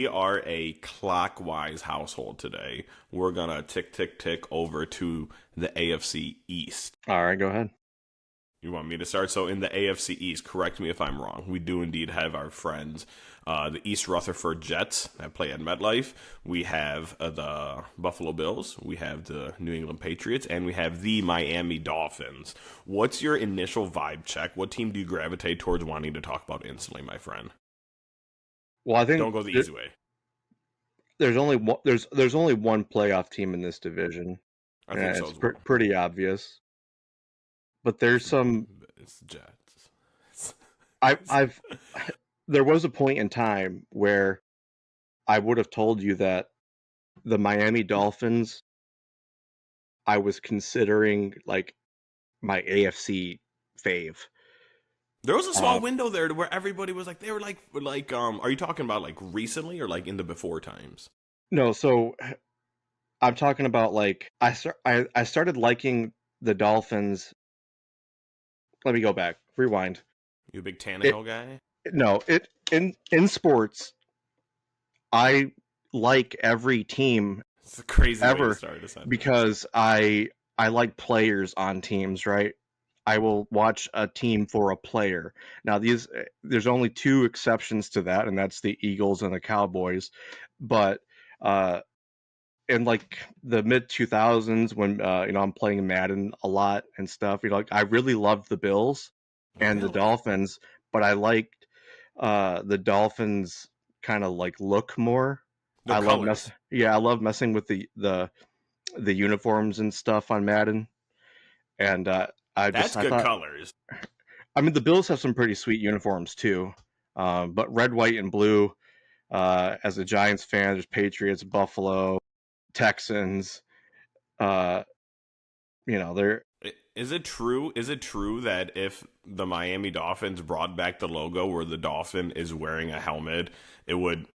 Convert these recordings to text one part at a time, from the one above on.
We are a clockwise household today. We're gonna tick, tick, tick over to the AFC East. All right, go ahead. You want me to start? So in the AFC East, correct me if I'm wrong. We do indeed have our friends, the East Rutherford Jets that play at MetLife. We have the Buffalo Bills. We have the New England Patriots, and we have the Miami Dolphins. What's your initial vibe check? What team do you gravitate towards wanting to talk about instantly, my friend? Well, I Don't think go the easy way. there's only one playoff team in this division, I think and so it's as well. pretty obvious. But there's some It's the Jets. I've there was a point in time where I would have told you that the Miami Dolphins I was considering like my AFC fave. There was a small Uh, window there to where everybody was like, they were like, are you talking about like recently or like in the before times? no, so I'm talking about like I started liking the Dolphins. Let me go back. Rewind. You a big It Tannehill guy? no, it in sports I like every team It's a crazy way to ever start a sentence. because I like players on teams, right? I will watch a team for a player. Now there's only two exceptions to that, and that's the Eagles and the Cowboys. But uh in like the mid 2000s when I'm playing Madden a lot and stuff, like I really loved the Bills and the Really? Dolphins, but I liked the Dolphins kind of like look more. Their colors. I love messing with the uniforms and stuff on Madden, and That's I good thought, colors. I mean, the Bills have some pretty sweet uniforms too, but red, white, and blue. As a Giants fan, there's Patriots, Buffalo, Texans. Uh, they're Is it true? Is it true that if the Miami Dolphins brought back the logo where the dolphin is wearing a helmet, it would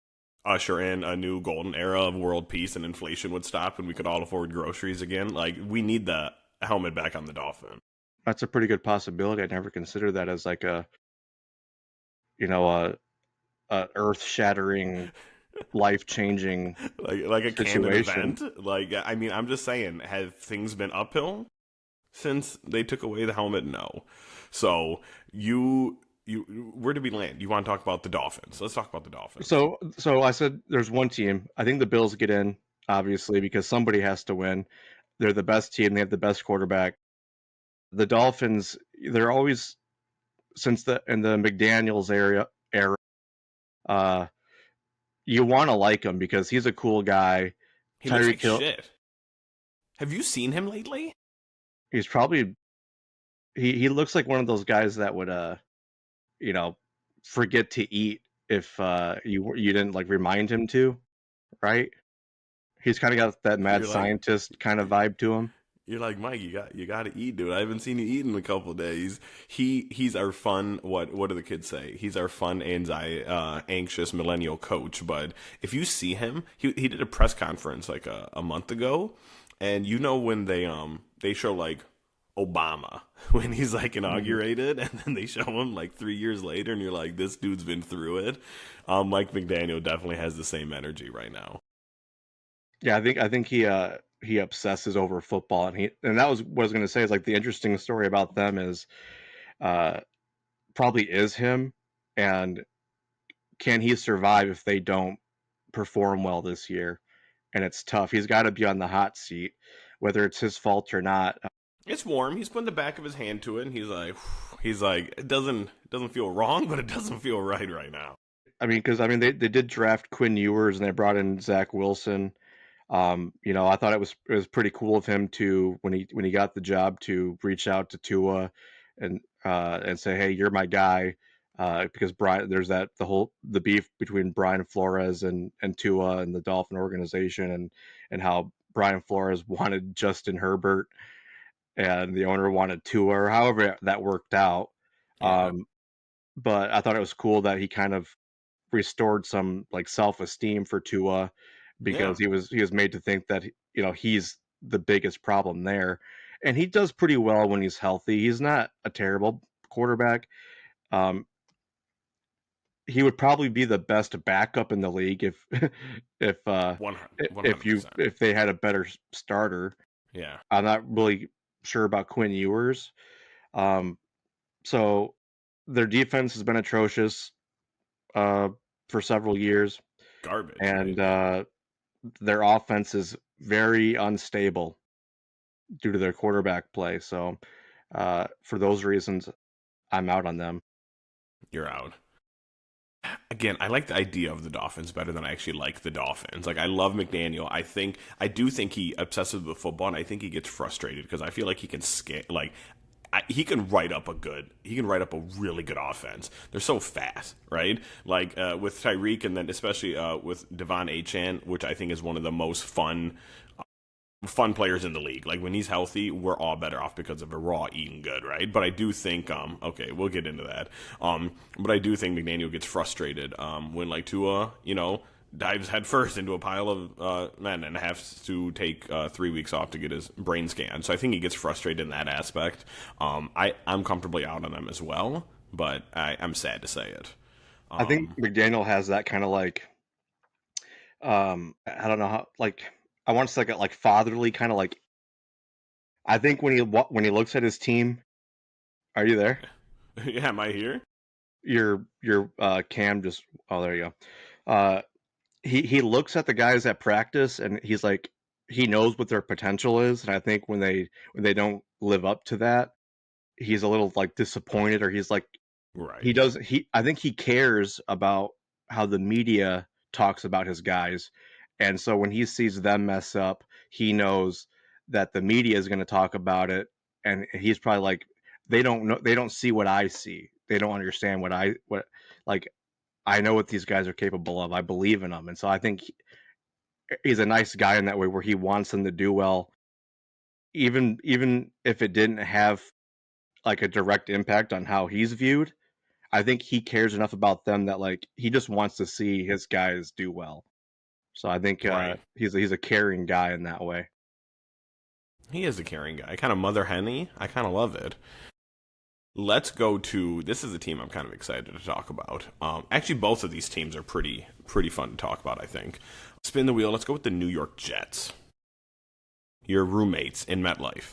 usher in a new golden era of world peace and inflation would stop and we could all afford groceries again? Like, we need the helmet back on the dolphin. that's a pretty good possibility. I never considered that as like a earth shattering, life changing Like a canon situation. event. Like, I mean, I'm just saying, have things been uphill since they took away the helmet? No. So you where did we land? You want to talk about the Dolphins? Let's talk about the Dolphins. So I said there's one team. I think the Bills get in, obviously, because somebody has to win. They're the best team. They have the best quarterback. The Dolphins, they're always since the in the McDaniel's era, uh, you want to like him because he's a cool guy. He looks Tyreek like Hill, shit. Have you seen him lately? he's probably he looks like one of those guys that would you know forget to eat if you didn't like remind him to, right? He's kind of got that mad You're like scientist kind of vibe to him. you're like Mike. You got to eat, dude. I haven't seen you eat in a couple of days. He's our fun. What do the kids say? He's our fun anxious millennial coach. But if you see him, he did a press conference like a month ago, and you know when they show like Obama when he's like Mhm. inaugurated, and then they show him like 3 years later, and you're like, this dude's been through it. Mike McDaniel definitely has the same energy right now. Yeah, I think he obsesses over football, and that was what I was going to say. Is like the interesting story about them is uh, probably is him, and can he survive if they don't perform well this year? And it's tough. He's got to be on the hot seat, whether it's his fault or not. It's warm. He's putting the back of his hand to it, and he's like, it doesn't feel wrong, but it doesn't feel right now. I mean, because they did draft Quinn Ewers and they brought in Zach Wilson. I thought it was pretty cool of him to when he got the job to reach out to Tua and say, hey, you're my guy. Because Brian, there's the beef between Brian Flores and Tua and the Dolphin organization and how Brian Flores wanted Justin Herbert and the owner wanted Tua, or however that worked out. Yeah, Um, but I thought it was cool that he kind of restored some like self-esteem for Tua yeah. because he was made to think that he's the biggest problem there, and he does pretty well when he's healthy. He's not a terrible quarterback. Um, he would probably be the best backup in the league if uh 100%. if they had a better starter. Yeah. I'm not really sure about Quinn Ewers. Um, so their defense has been atrocious uh, for several years, Garbage, and right? Yeah. their offense is very unstable due to their quarterback play. So for those reasons, I'm out on them. You're out. Again, I like the idea of the Dolphins better than I actually like the Dolphins. Like, I love McDaniel. I do think he obsesses with football, and I think he gets frustrated because I feel like he can he can write up a really good offense. They're so fast, right? Like with Tyreek, and then especially with Devon Achane, which I think is one of the most fun players in the league. Like when he's healthy, we're all better off because of a raw eating good, right? But I do think okay, we'll get into that. But I do think McDaniel gets frustrated when like Tua, dives headfirst into a pile of men and has to take 3 weeks off to get his brain scanned. So I think he gets frustrated in that aspect. I'm comfortably out on them as well, but I'm sad to say it. I think McDaniel has that kind of like I don't know how like I want to say like fatherly kind of like I think when he looks at his team, are you there? Yeah, am I here? Your cam just oh there you go. He looks at the guys at practice and he's like he knows what their potential is, and I think when they don't live up to that, he's a little like disappointed, or he's like he Right. does he I think he cares about how the media talks about his guys. And so when he sees them mess up, he knows that the media is going to talk about it, and he's probably like they don't see what I see. They don't understand what like I know what these guys are capable of. I believe in them. And so I think he's a nice guy in that way where he wants them to do well, even if it didn't have like a direct impact on how he's viewed. I think he cares enough about them that like he just wants to see his guys do well. So I think Right. he's a caring guy in that way. He is a caring guy. Kind of mother henny. I kind of love it. Let's go to this is a team I'm kind of excited to talk about. Actually, both of these teams are pretty fun to talk about. I think. Spin the wheel. Let's go with the New York Jets. Your roommates in MetLife.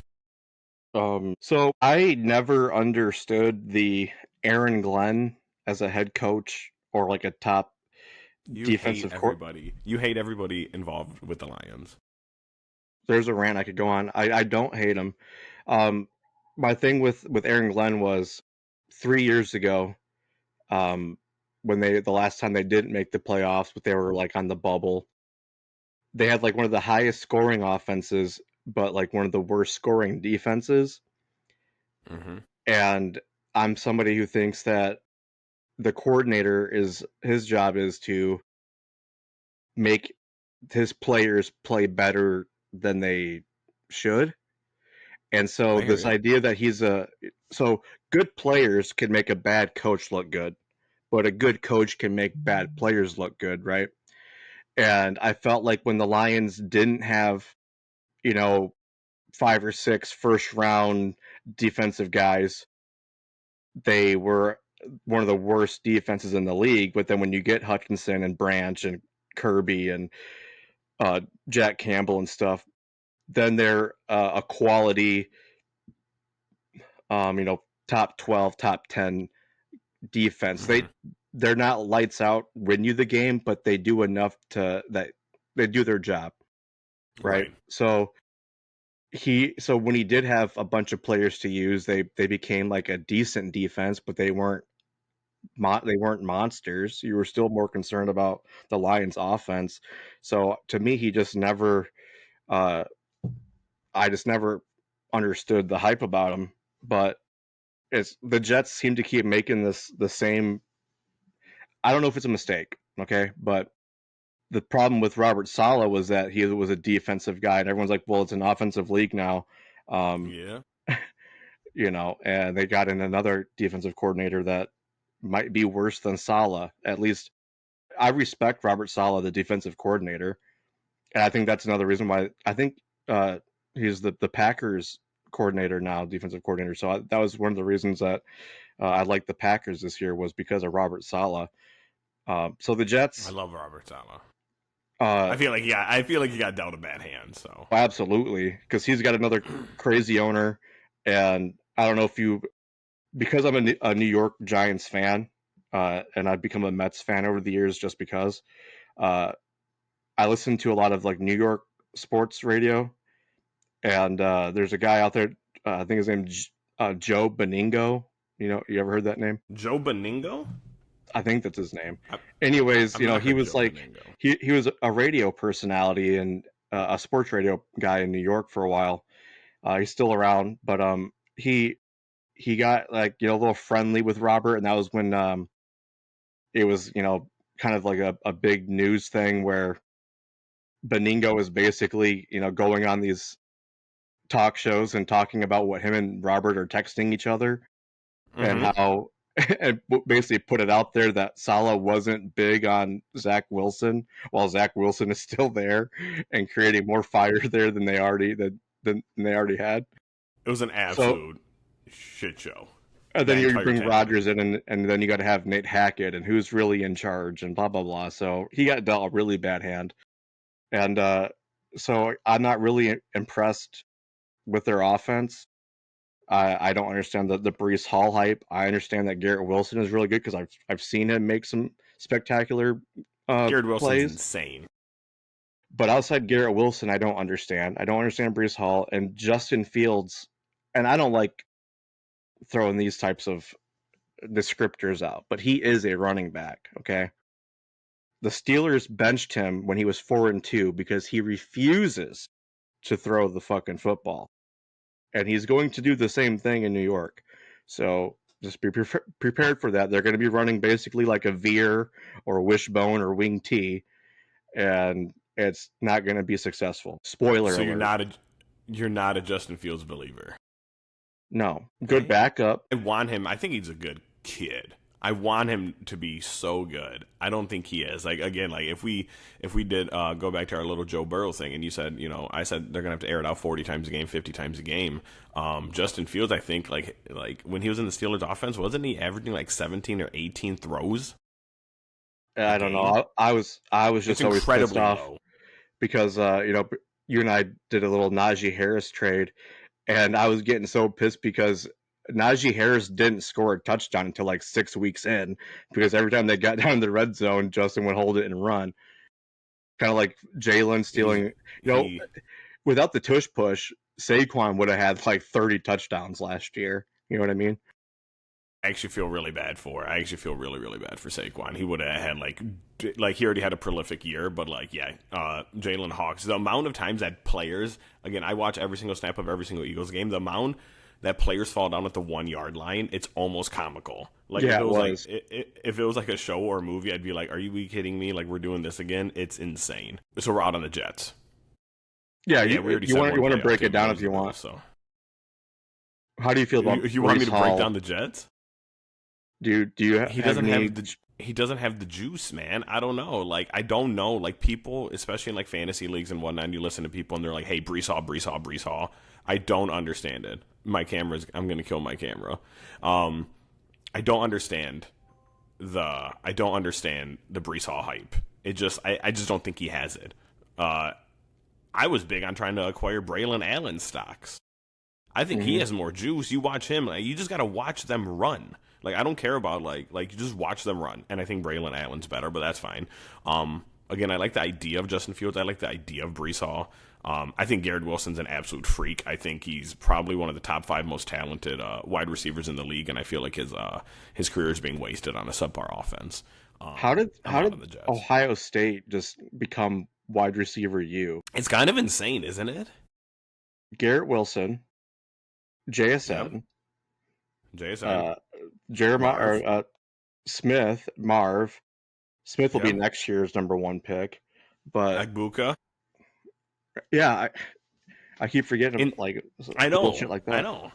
So I never understood the Aaron Glenn as a head coach or like a top You hate defensive court. everybody. You hate everybody involved with the Lions. There's a rant I could go on. I don't hate him. Um, my thing with Aaron Glenn was 3 years ago, um, when the last time they didn't make the playoffs, but they were like on the bubble. They had like one of the highest scoring offenses, but like one of the worst scoring defenses. Mm-hmm. And I'm somebody who thinks that the coordinator is his job is to make his players play better than they should. And so I hear this you. idea that so good players can make a bad coach look good, but a good coach can make bad players look good, right? And I felt like when the Lions didn't have, you know, 5 or 6 first round defensive guys, they were one of the worst defenses in the league. But then when you get Hutchinson and Branch and Kirby and uh, Jack Campbell and stuff, then they're a quality, you know, top 12, top 10 defense. Mm-hmm. They're not lights out win you the game, but they do enough to that they do their job, right? Right. So when he did have a bunch of players to use, they became like a decent defense, but they weren't monsters. You were still more concerned about the Lions offense. So to me, he just never uh I just never understood the hype about him. But it's the Jets seem to keep making this the same. I don't know if it's a mistake, okay, but the problem with Robert Saleh was that he was a defensive guy, and everyone's like, "Well, it's an offensive league now," um, Yeah. and they got in another defensive coordinator that might be worse than Saleh. At least I respect Robert Saleh, the defensive coordinator, and I think that's another reason why I think he's the Packers coordinator now, defensive coordinator. So that was one of the reasons that I liked the Packers this year was because of Robert Saleh. So the I Jets, love Robert Saleh. uh, I feel like he got dealt a bad hand. So absolutely, because he's got another crazy owner, and I don't know if you, because I'm a New York Giants fan, and I've become a Mets fan over the years just because. Uh, I listen to a lot of like New York sports radio, and there's a guy out there. I think his name's Joe Beningo. You ever heard that name? Joe Beningo. I think that's his name. I, Anyways, I've not he heard was Joe like Beningo. he was a radio personality and a sports radio guy in New York for a while. He's still around, but he got like a little friendly with Robert, and that was when it was kind of like a big news thing where Beningo was basically going on these talk shows and talking about what him and Robert are texting each other and Mm-hmm. how and basically put it out there that Salah wasn't big on Zach Wilson while Zach Wilson is still there and creating more fire there than they already had. It was an So absolute shit show. and then That you entire bring time. Rodgers in, and then you got to have Nate Hackett and who's really in charge and blah blah blah. So he got dealt a really bad hand, and so I'm not really impressed with their offense. I don't understand the Brees Hall hype. I understand that Garrett Wilson is really good because I've seen him make some spectacular Garrett Wilson's plays. insane. But outside Garrett Wilson, I don't understand. I don't understand Brees Hall and Justin Fields. And I don't like throwing these types of descriptors out, but he is a running back. Okay, the Steelers benched him when he was 4-2 because he refuses to throw the fucking football, and he's going to do the same thing in New York. So just be prepared for that. They're going to be running basically like a veer or wishbone or wing T, and it's not going to be successful. Spoiler So alert. you're not a Justin Fields believer. No, good Okay. backup. I want him. I think he's a good kid. I want him to be so good. I don't think he is. Like again, like if we did go back to our little Joe Burrow thing, and you said, I said they're gonna have to air it out 40 times a game, 50 times a game. Justin Fields, I think like when he was in the Steelers offense, wasn't he averaging like 17 or 18 throws a I don't game? know. I was It's just always pissed incredibly off low. because you and I did a little Najee Harris trade, and I was getting so pissed because Najee Harris didn't score a touchdown until like 6 weeks in because every time they got down in the red zone, Justin would hold it and run. Kind of like Jalen He's stealing, he without the tush push, Saquon would have had like 30 touchdowns last year. You know what I mean? I actually feel really bad for. I actually feel really, really bad for Saquon. He would have had like he already had a prolific year, but like yeah, Jalen Hawks. The amount of times that players, again, I watch every single snap of every single Eagles game. The amount that players fall down at the 1 yard line, it's almost comical. Like Yeah, if it it was like was. if it was like a show or a movie, I'd be like, "Are you kidding me? Like we're doing this again? It's insane." So we're out on the Jets. Yeah, Yeah, we already said you one want to playoff break it team, and down it if was the you Bills. want. So How do you feel about you want me Brees to break Hall? down the Jets? Do you he have doesn't any? have the juice, man. I don't know. Like I don't know. Like people, especially in like fantasy leagues and whatnot, you listen to people and they're like, "Hey, Brees Hall, Brees Hall, Brees Hall." I don't understand it. My camera's. I'm gonna kill my camera. I don't understand I don't understand the Brees Hall hype. I just don't think he has it. I was big on trying to acquire Braylon Allen stocks. I think he Mhm. has more juice. You watch him, like, you just gotta watch them run. Like I don't care about like you just watch them run. And I think Braylon Allen's better, but that's fine. Again, I like the idea of Justin Fields. I like the idea of Brees Hall. I think Garrett Wilson's an absolute freak. I think he's probably one of the top 5 most talented wide receivers in the league, and I feel like his career is being wasted on a subpar offense. How did I'm how out did on the Jets. Ohio State just become wide receiver U? It's kind of insane, isn't it? Garrett Wilson, Yep. JSN, JSN, uh, Jeremiah Marv. or Smith, Marv. Smith will be Yep. next year's number 1 pick, but Agbuka. yeah, I keep forgetting And like I little shit know, like I that. know.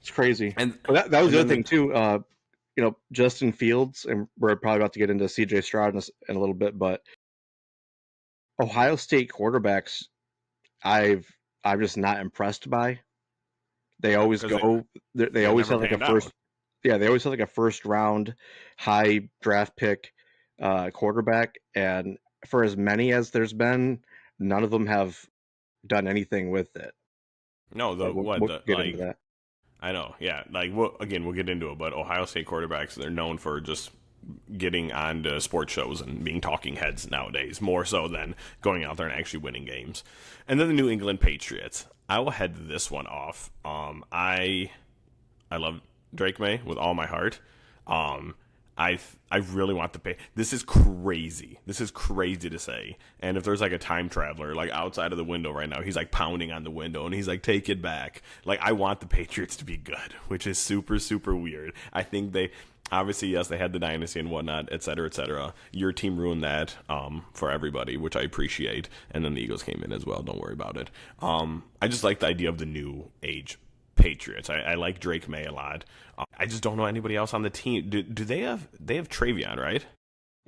It's crazy. And But that was and the then other the thing too. Justin Fields, and we're probably about to get into CJ Stroud in a little bit, but Ohio State quarterbacks, I'm just not impressed by. They always because go. They they've always never have like a panned out. first. Yeah, they always have like a first round high draft pick quarterback, and for as many as there's been, none of them have done anything with it. No, But we'll get into that. I know, yeah. Like, we'll get into it, but Ohio State quarterbacks, they're known for just getting on to sports shows and being talking heads nowadays, more so than going out there and actually winning games. And then the New England Patriots. I will head this one off. I love Drake Maye with all my heart. I really want the pay. This is crazy. This is crazy to say. And if there's like a time traveler, like outside of the window right now, he's like pounding on the window and he's like, take it back. Like, I want the Patriots to be good, which is super, super weird. I think they, obviously, yes, they had the dynasty and whatnot, et cetera, et cetera. Your team ruined that for everybody, which I appreciate. And then the Eagles came in as well. Don't worry about it. I just like the idea of the new age Patriots. I like Drake Maye a lot. I just don't know anybody else on the team. Do they have Travion, right?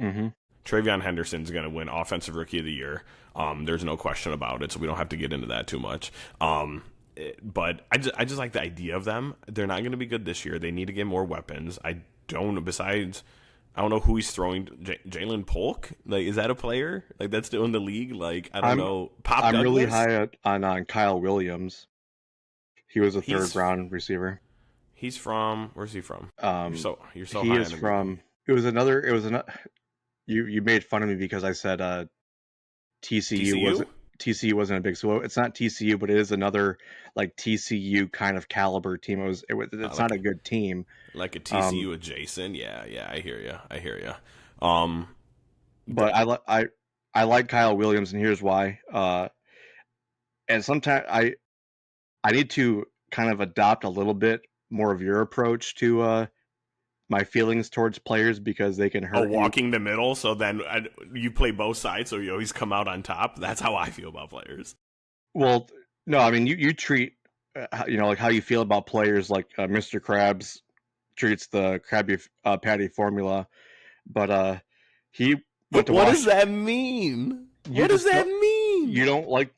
Mm-hmm. Travion Henderson's going to win Offensive Rookie of the Year. There's no question about it, so we don't have to get into that too much. But I just like the idea of them. They're not going to be good this year. They need to get more weapons. I don't know who he's throwing. Jalen Polk? Like, is that a player? Like, that's still in the league? Like, I don't know. I'm really high on Kyle Williams. He was a third round receiver. He's from, where's he from? You're so he high is from. It was another. You made fun of me because I said TCU wasn't a big. So it's not TCU, but it is another like TCU kind of caliber team. It's like not a good team. Like a TCU adjacent. Yeah, I hear you. But I like Kyle Williams, and here's why. And sometimes I need to kind of adopt a little bit more of your approach to my feelings towards players because they can hurt. Walking the middle, so then you play both sides, so you always come out on top. That's how I feel about players. Well, no, I mean you treat like how you feel about players like Mr. Krabs treats the Krabby Patty formula, but he went to what does that mean? What does that mean? You don't like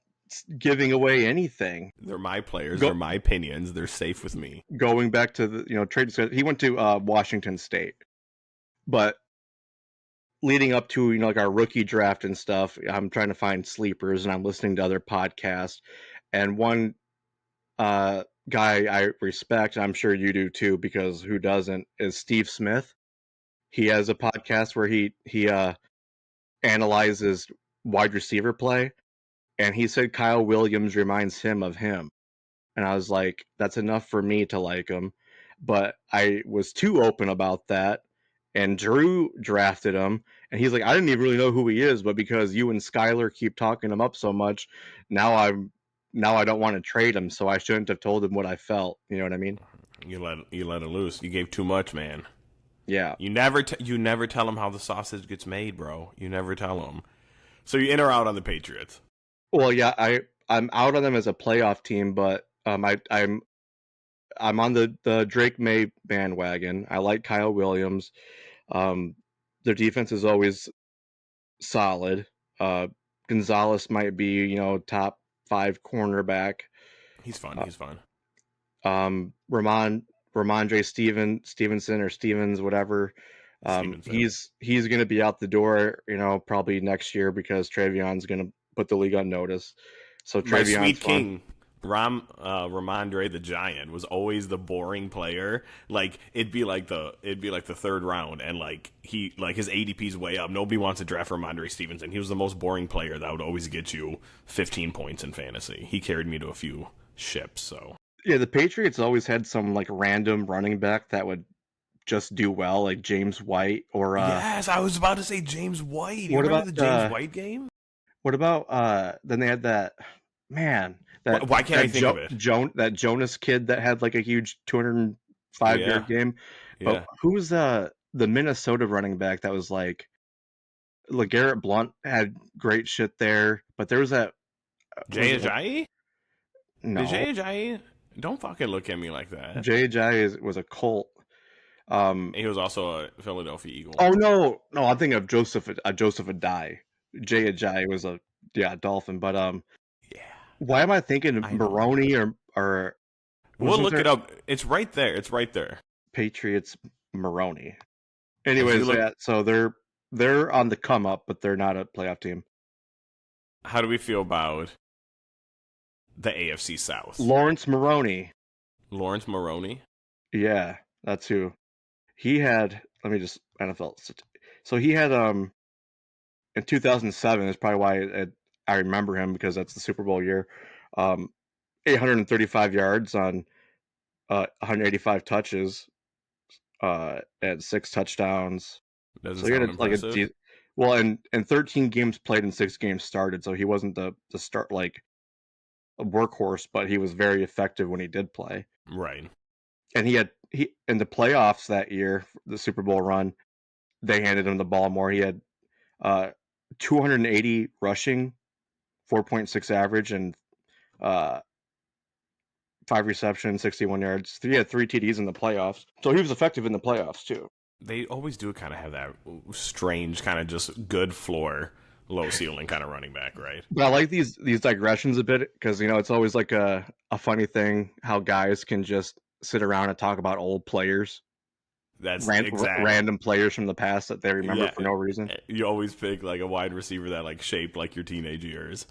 giving away anything. They're my players. They're my opinions. They're safe with me. Going back to the trade, he went to Washington State, but leading up to like our rookie draft and stuff, I'm trying to find sleepers and I'm listening to other podcasts, and one guy I respect, and I'm sure you do too, because who doesn't, is Steve Smith. He has a podcast where he analyzes wide receiver play. And he said Kyle Williams reminds him of him. And I was like, that's enough for me to like him. But I was too open about that. And Drew drafted him. And he's like, I didn't even really know who he is. But because you and Skylar keep talking him up so much, now I don't want to trade him. So I shouldn't have told him what I felt. You know what I mean? You let it loose. You gave too much, man. Yeah. You never tell him how the sausage gets made, bro. You never tell him. So you in or out on the Patriots? Well, yeah, I'm out on them as a playoff team, but I'm on the Drake Maye bandwagon. I like Kyle Williams. Their defense is always solid. Gonzalez might be top 5 cornerback. He's fun. Ramondre Stevenson or Stevens, whatever. He's going to be out the door, probably next year because Travion's going to put the league on notice. So my sweet king, Ramondre the Giant, was always the boring player. Like it'd be like the third round, and like his ADP's way up. Nobody wants to draft Ramondre Stevenson. He was the most boring player that would always get you 15 points in fantasy. He carried me to a few ships. So yeah, the Patriots always had some like random running back that would just do well, like James White or yes, I was about to say James White. You remember the James White game? What about then they had that man that why can't I think of it? That Jonas kid that had like a huge 205-yard game. Yeah. But who was the Minnesota running back that was like LeGarrette Blount had great shit there, but there was that Jay Ajayi? No. Jay Ajayi? Don't fucking look at me like that. Jay Ajayi was a Colt. He was also a Philadelphia Eagle. Oh no, I'm thinking of Joseph Adai. Jay Ajayi was a Dolphin, but yeah. Why am I thinking Maroney or we'll look it up. It's right there. Patriots Maroney. Anyways, so they're on the come up, but they're not a playoff team. How do we feel about the AFC South? Lawrence Maroney. Lawrence Maroney? Yeah, that's who. He had, let me just, NFL. So he had, in 2007, is probably why I remember him, because that's the Super Bowl year. 835 yards on 185 touches, and 6 touchtouchdowns. Doesn't So he had sound impressive. well, and 13 games played and 6 games started. So he wasn't the start like a workhorse, but he was very effective when he did play. Right. And he in the playoffs that year, the Super Bowl run, they handed him the ball more. He had 280 rushing, 4.6 average, and 5 receptions, 61 yards. He had 3 TDs in the playoffs. So he was effective in the playoffs too. They always do kind of have that strange kind of just good floor, low ceiling kind of running back, right? But I like these digressions a bit, because it's always like a funny thing how guys can just sit around and talk about old players, That's exactly. random players from the past that they remember Yeah, for no reason. you always pick like a wide receiver that like shaped like your teenage years.